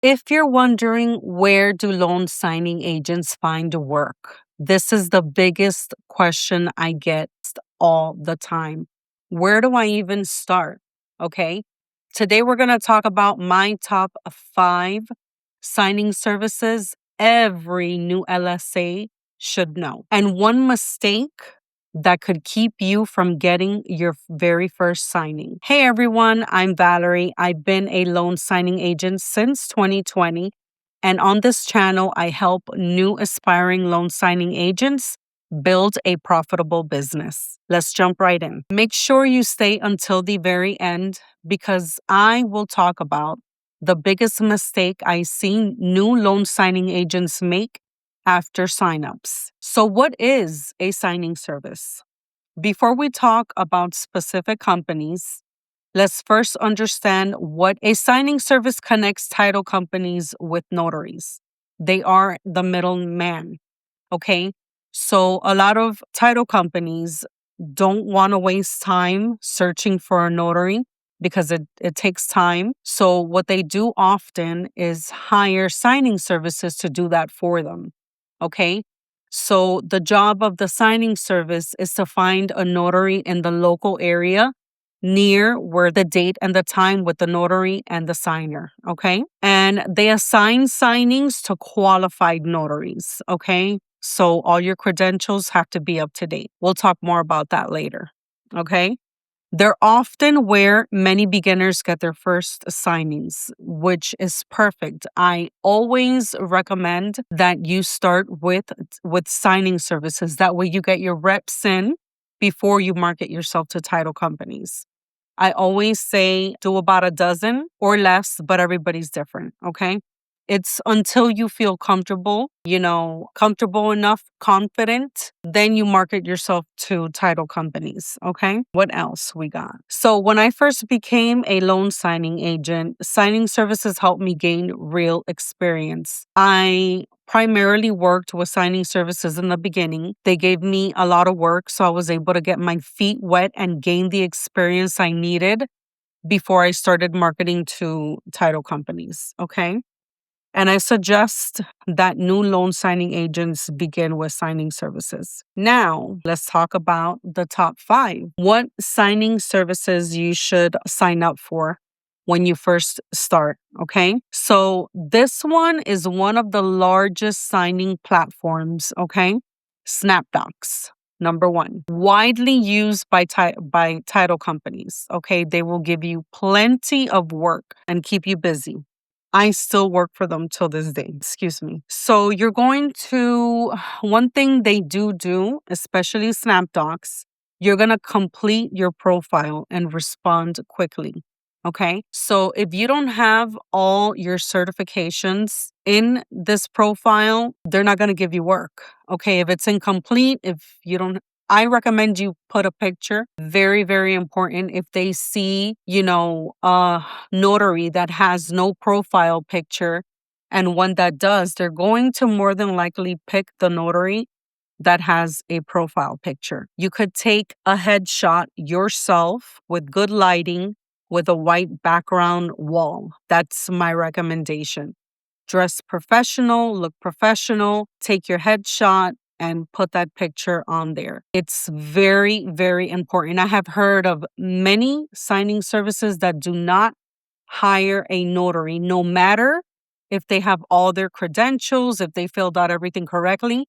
If you're wondering where do loan signing agents find work, this is the biggest question I get all the time. Where do I even start? Okay. Today we're going to talk about my top 5 signing services every new LSA should know. And one mistake that could keep you from getting your very first signing. Hey everyone, I'm Valerie. I've been a loan signing agent since 2020. And on this channel, I help new aspiring loan signing agents build a profitable business. Let's jump right in. Make sure you stay until the very end because I will talk about the biggest mistake I see new loan signing agents make after signups. So, what is a signing service? Before we talk about specific companies, let's first understand what a signing service connects title companies with notaries. They are the middleman. Okay. So a lot of title companies don't want to waste time searching for a notary because it takes time. So what they do often is hire signing services to do that for them. Okay. So the job of the signing service is to find a notary in the local area near where the date and the time with the notary and the signer, okay? And they assign signings to qualified notaries, okay? So all your credentials have to be up to date. We'll talk more about that later, okay? They're often where many beginners get their first signings, which is perfect. I always recommend that you start with signing services. That way you get your reps in before you market yourself to title companies. I always say do about a dozen or less, but everybody's different, okay? It's until you feel comfortable, comfortable enough, confident, then you market yourself to title companies, okay? What else we got? So when I first became a loan signing agent, signing services helped me gain real experience. I primarily worked with signing services in the beginning. They gave me a lot of work, so I was able to get my feet wet and gain the experience I needed before I started marketing to title companies, okay? And I suggest that new loan signing agents begin with signing services. Now, let's talk about the top 5. What signing services you should sign up for when you first start, okay? So this one is one of the largest signing platforms, okay? SnapDocs. Number 1, widely used by title companies, okay? They will give you plenty of work and keep you busy. I still work for them till this day, excuse me. So you're going to, one thing they do, especially SnapDocs, you're going to complete your profile and respond quickly. Okay. So if you don't have all your certifications in this profile, they're not going to give you work. Okay. If it's incomplete, if you don't, I recommend you put a picture. Very, very important. If they see, a notary that has no profile picture and one that does, they're going to more than likely pick the notary that has a profile picture. You could take a headshot yourself with good lighting with a white background wall. That's my recommendation. Dress professional, look professional, take your headshot and put that picture on there. It's very, very important. I have heard of many signing services that do not hire a notary, no matter if they have all their credentials, if they filled out everything correctly.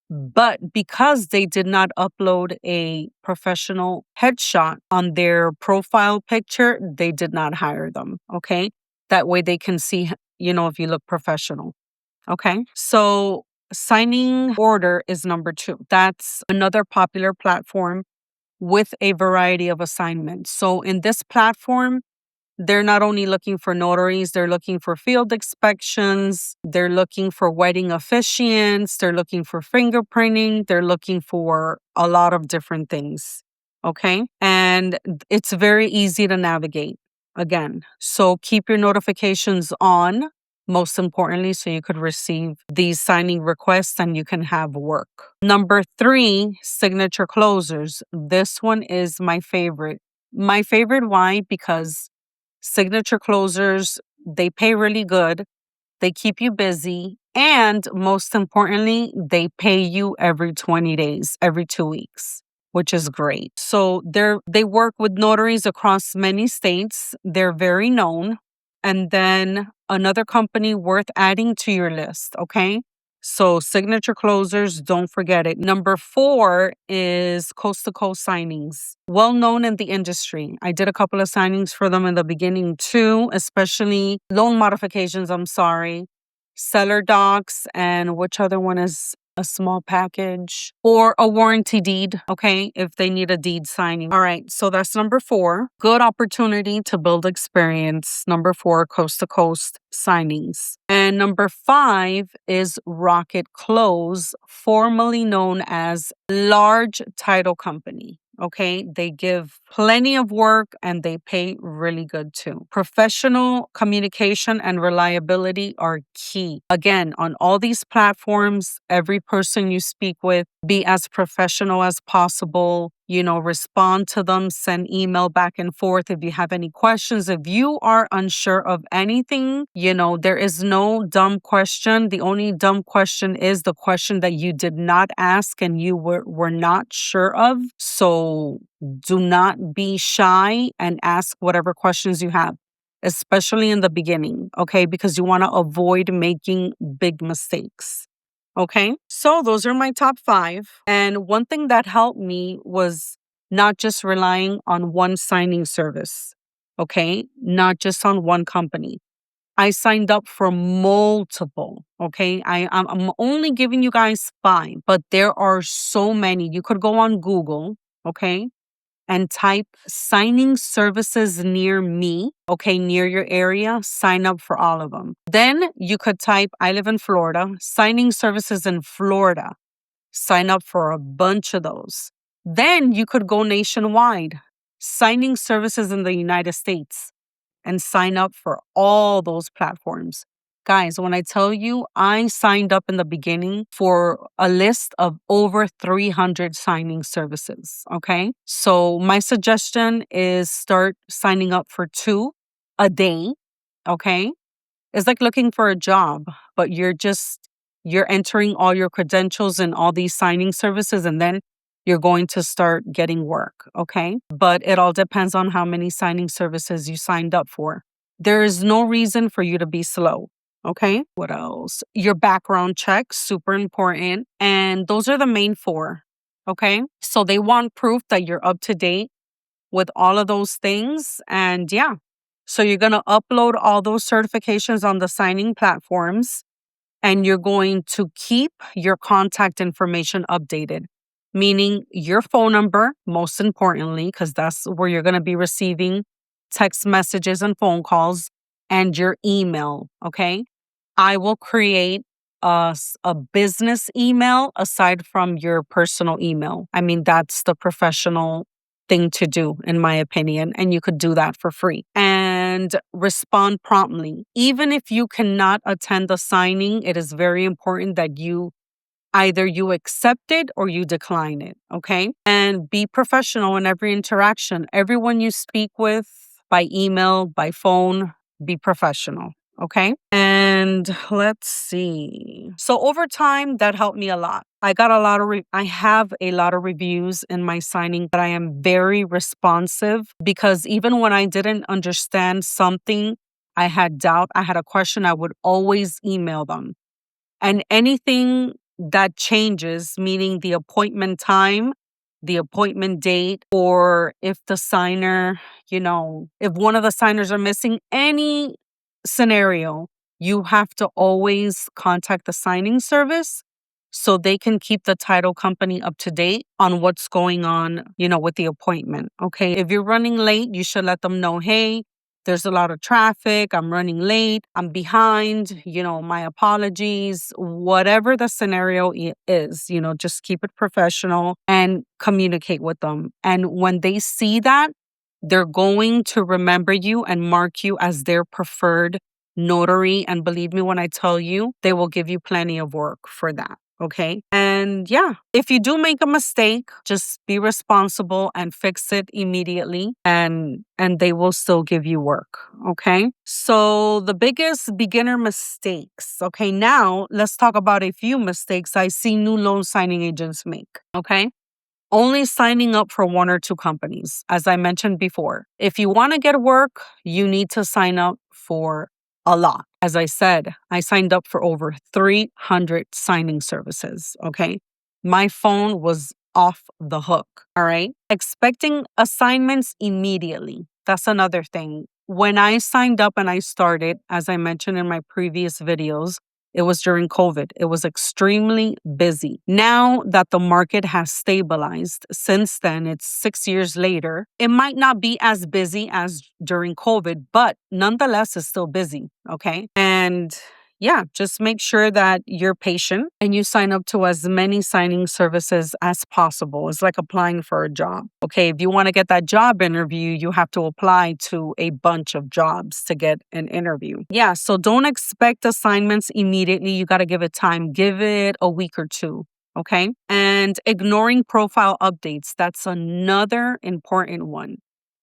But because they did not upload a professional headshot on their profile picture, they did not hire them. Okay. That way they can see, if you look professional. Okay. So signing order is number 2. That's another popular platform with a variety of assignments. So in this platform, they're not only looking for notaries, they're looking for field inspections, they're looking for wedding officiants, they're looking for fingerprinting, they're looking for a lot of different things. Okay. And it's very easy to navigate again. So keep your notifications on, most importantly, so you could receive these signing requests and you can have work. Number 3, signature closers. This one is my favorite. My favorite, why? Because signature closers, they pay really good. they keep you busy, and most importantly, they pay you every 20 days, every 2 weeks, which is great. So they work with notaries across many states. They're very known. And then another company worth adding to your list, okay? So signature closers, don't forget it. Number 4 is coast to coast signings. Well known in the industry. I did a couple of signings for them in the beginning too, especially loan modifications, I'm sorry. Seller docs, and which other one is a small package or a warranty deed, okay, if they need a deed signing. All right, so that's number 4. Good opportunity to build experience. Number 4, coast to coast signings. And number 5 is Rocket Close, formerly known as Large Title Company. Okay, they give plenty of work and they pay really good too. Professional communication and reliability are key. Again, on all these platforms, every person you speak with, be as professional as possible. Respond to them, send email back and forth if you have any questions. If you are unsure of anything, there is no dumb question. The only dumb question is the question that you did not ask and you were not sure of. So do not be shy and ask whatever questions you have, especially in the beginning, okay? Because you want to avoid making big mistakes. Okay, so those are my top 5. And one thing that helped me was not just relying on one signing service, okay? Not just on one company. I signed up for multiple, okay? I'm only giving you guys 5, but there are so many. You could go on Google, okay? And type signing services near me, okay, near your area, sign up for all of them. Then you could type, I live in Florida, signing services in Florida, sign up for a bunch of those. Then you could go nationwide, signing services in the United States, and sign up for all those platforms. Guys, when I tell you, I signed up in the beginning for a list of over 300 signing services, okay? So my suggestion is start signing up for 2 a day, okay? It's like looking for a job, but you're entering all your credentials in all these signing services, and then you're going to start getting work, okay? But it all depends on how many signing services you signed up for. There is no reason for you to be slow, okay? What else? Your background check, super important. And those are the main 4, okay? So they want proof that you're up to date with all of those things. And yeah, so you're going to upload all those certifications on the signing platforms, and you're going to keep your contact information updated, meaning your phone number, most importantly, because that's where you're going to be receiving text messages and phone calls, and your email, okay? I will create a business email aside from your personal email. I mean, that's the professional thing to do, in my opinion, and you could do that for free. And respond promptly. Even if you cannot attend the signing, it is very important that either you accept it or you decline it, okay? And be professional in every interaction. Everyone you speak with by email, by phone, be professional, okay? And let's see. So over time, that helped me a lot. I have a lot of reviews in my signing, but I am very responsive because even when I didn't understand something, I had doubt, I had a question, I would always email them. And anything that changes, meaning the appointment time, the appointment date, or if the signer, if one of the signers are missing, any scenario, you have to always contact the signing service so they can keep the title company up to date on what's going on, with the appointment. Okay. If you're running late, you should let them know, hey, there's a lot of traffic. I'm running late. I'm behind. My apologies. Whatever the scenario is, just keep it professional and communicate with them. And when they see that, they're going to remember you and mark you as their preferred notary. And believe me when I tell you, they will give you plenty of work for that. Okay. And And yeah, if you do make a mistake, just be responsible and fix it immediately, and they will still give you work. Okay. So the biggest beginner mistakes. Okay. Now let's talk about a few mistakes I see new loan signing agents make. Okay. Only signing up for one or two companies, as I mentioned before. If you want to get work, you need to sign up for a lot. As I said, I signed up for over 300 signing services. Okay. My phone was off the hook. All right. Expecting assignments immediately. That's another thing. When I signed up and I started, as I mentioned in my previous videos, it was during COVID. It was extremely busy. Now that the market has stabilized, since then, it's 6 years later, it might not be as busy as during COVID, but nonetheless, it's still busy. Okay. And yeah, just make sure that you're patient and you sign up to as many signing services as possible. It's like applying for a job. Okay, if you want to get that job interview, you have to apply to a bunch of jobs to get an interview. Yeah, so don't expect assignments immediately. You got to give it time. Give it a week or two. Okay, and ignoring profile updates. That's another important one.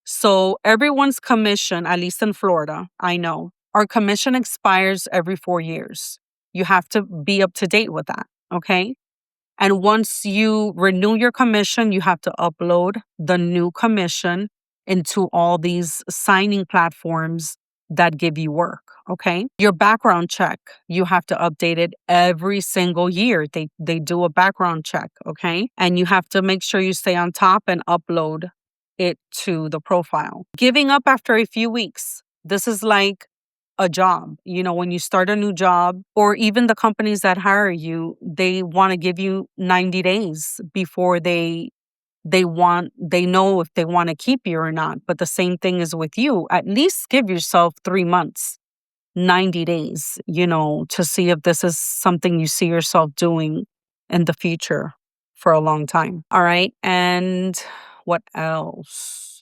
So everyone's commission, at least in Florida, I know, our commission expires every 4 years. You have to be up to date with that. Okay. And once you renew your commission, you have to upload the new commission into all these signing platforms that give you work. Okay. Your background check, you have to update it every single year. They do a background check. Okay. And you have to make sure you stay on top and upload it to the profile. Giving up after a few weeks. This is like a job. When you start a new job, or even the companies that hire you, they want to give you 90 days before they know if they want to keep you or not. But the same thing is with you. At least give yourself 3 months, 90 days, to see if this is something you see yourself doing in the future for a long time. All right. And what else?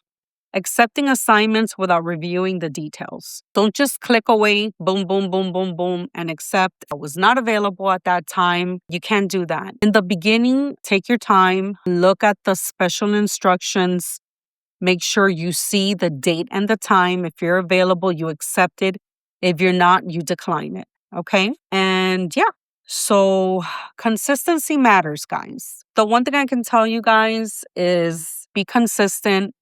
Accepting assignments without reviewing the details. Don't just click away, boom, boom, boom, boom, boom, and accept. I was not available at that time. You can't do that. In the beginning, take your time, look at the special instructions, make sure you see the date and the time. If you're available, you accept it. If you're not, you decline it. Okay. And yeah. So consistency matters, guys. The one thing I can tell you guys is be consistent.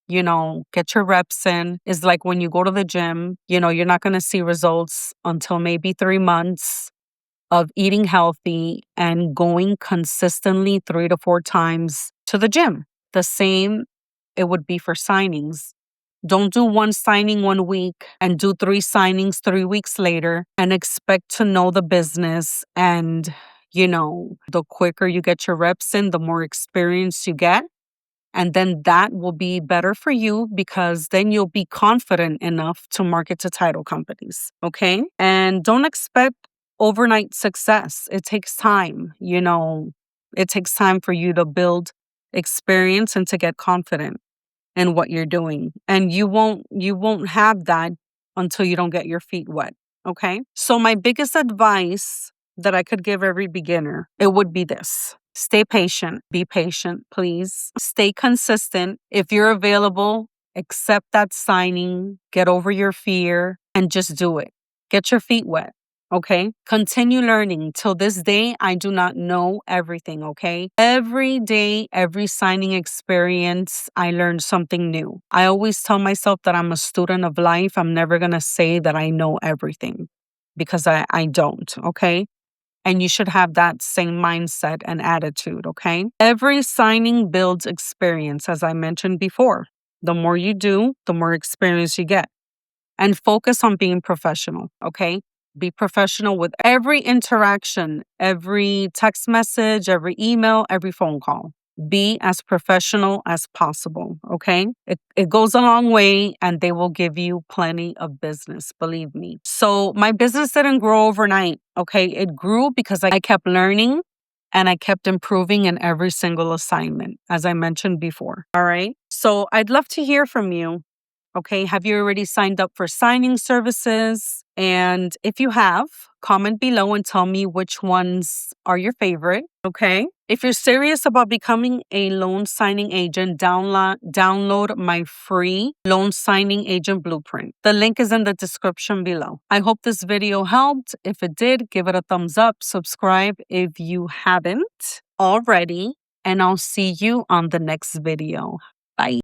Get your reps in. Is like when you go to the gym, you're not going to see results until maybe 3 months of eating healthy and going consistently 3 to 4 times to the gym. The same it would be for signings. Don't do one signing 1 week and do 3 signings 3 weeks later and expect to know the business. And, the quicker you get your reps in, the more experience you get. And then that will be better for you because then you'll be confident enough to market to title companies. Okay. And don't expect overnight success. It takes time. It takes time for you to build experience and to get confident in what you're doing. And you won't have that until you don't get your feet wet. Okay. So my biggest advice that I could give every beginner, it would be this. Stay patient. Be patient, please. Stay consistent. If you're available, accept that signing, get over your fear, and just do it. Get your feet wet. Okay. Continue learning. Till this day, I do not know everything. Okay. Every day, every signing experience, I learned something new. I always tell myself that I'm a student of life. I'm never going to say that I know everything because I don't. Okay. And you should have that same mindset and attitude, okay? Every signing builds experience, as I mentioned before. The more you do, the more experience you get. And focus on being professional, okay? Be professional with every interaction, every text message, every email, every phone call. Be as professional as possible, okay? It goes a long way and they will give you plenty of business, believe me. So my business didn't grow overnight, okay? It grew because I kept learning and I kept improving in every single assignment, as I mentioned before, all right? So I'd love to hear from you, Okay, have you already signed up for signing services? And if you have, comment below and tell me which ones are your favorite. Okay, if you're serious about becoming a loan signing agent, download my free loan signing agent blueprint. The link is in the description below. I hope this video helped. If it did, give it a thumbs up, subscribe if you haven't already, and I'll see you on the next video. Bye.